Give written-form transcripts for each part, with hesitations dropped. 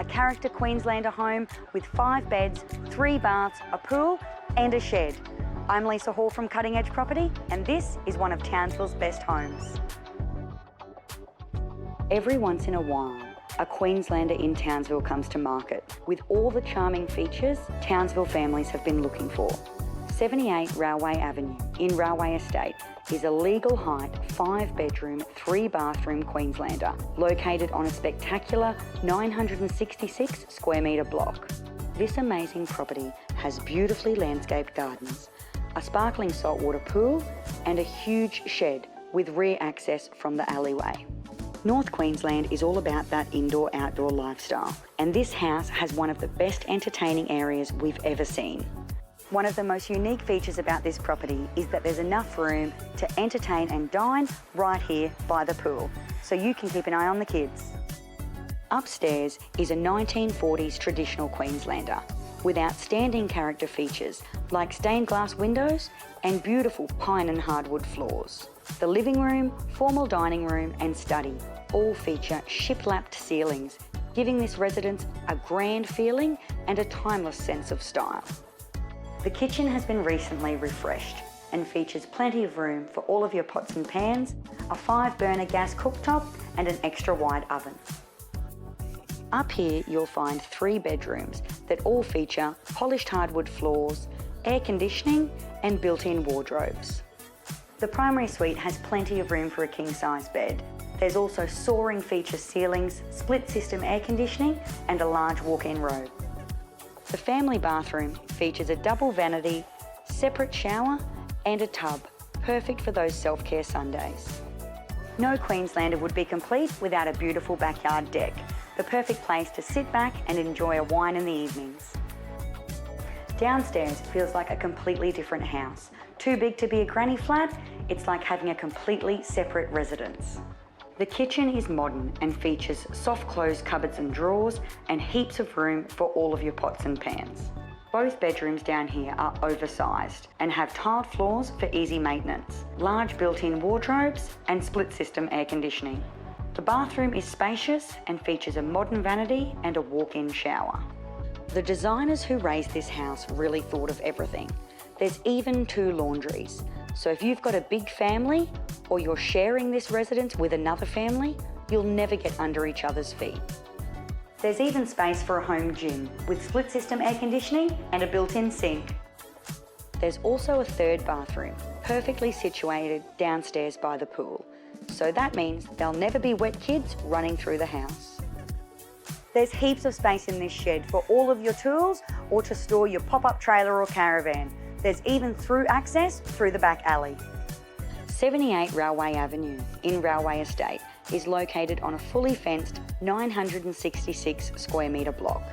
character Queenslander home with 5 beds, 3 baths, a pool and a shed. I'm Lisa Hall from Cutting Edge Property, and this is one of Townsville's best homes. Every once in a while, a Queenslander in Townsville comes to market with all the charming features Townsville families have been looking for. 78 Railway Avenue in Railway Estate is a legal height 5-bedroom, 3-bathroom Queenslander located on a spectacular 966 square metre block. This amazing property has beautifully landscaped gardens, a sparkling saltwater pool and a huge shed with rear access from the alleyway. North Queensland is all about that indoor-outdoor lifestyle, and this house has one of the best entertaining areas we've ever seen. One of the most unique features about this property is that there's enough room to entertain and dine right here by the pool, so you can keep an eye on the kids. Upstairs is a 1940s traditional Queenslander with outstanding character features like stained glass windows and beautiful pine and hardwood floors. The living room, formal dining room and study all feature shiplapped ceilings, giving this residence a grand feeling and a timeless sense of style. The kitchen has been recently refreshed and features plenty of room for all of your pots and pans, a 5-burner gas cooktop and an extra wide oven. Up here you'll find 3 bedrooms that all feature polished hardwood floors, air conditioning and built-in wardrobes. The primary suite has plenty of room for a king-size bed. There's also soaring feature ceilings, split system air conditioning and a large walk-in robe. The family bathroom features a double vanity, separate shower and a tub, perfect for those self-care Sundays. No Queenslander would be complete without a beautiful backyard deck, the perfect place to sit back and enjoy a wine in the evenings. Downstairs feels like a completely different house. Too big to be a granny flat, it's like having a completely separate residence. The kitchen is modern and features soft closed cupboards and drawers and heaps of room for all of your pots and pans. Both bedrooms down here are oversized and have tiled floors for easy maintenance, large built-in wardrobes and split system air conditioning. The bathroom is spacious and features a modern vanity and a walk-in shower. The designers who raised this house really thought of everything. There's even 2 laundries, so if you've got a big family or you're sharing this residence with another family, you'll never get under each other's feet. There's even space for a home gym with split system air conditioning and a built-in sink. There's also a 3rd bathroom, perfectly situated downstairs by the pool. So that means there'll never be wet kids running through the house. There's heaps of space in this shed for all of your tools or to store your pop-up trailer or caravan. There's even through access through the back alley. 78 Railway Avenue in Railway Estate is located on a fully fenced 966 square metre block.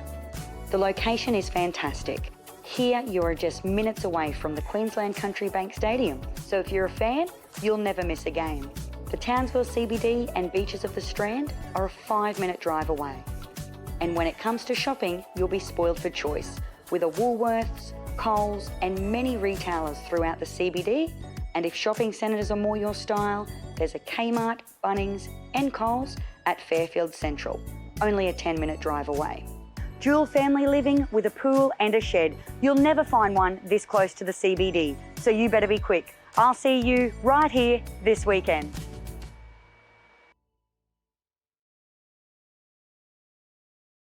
The location is fantastic. Here you are just minutes away from the Queensland Country Bank Stadium, so if you're a fan, you'll never miss a game. The Townsville CBD and beaches of the Strand are a 5-minute drive away. And when it comes to shopping, you'll be spoiled for choice with a Woolworths, Coles and many retailers throughout the CBD. And if shopping centres are more your style, there's a Kmart, Bunnings and Coles at Fairfield Central, only a 10-minute drive away. Dual family living with a pool and a shed. You'll never find one this close to the CBD, so you better be quick. I'll see you right here this weekend.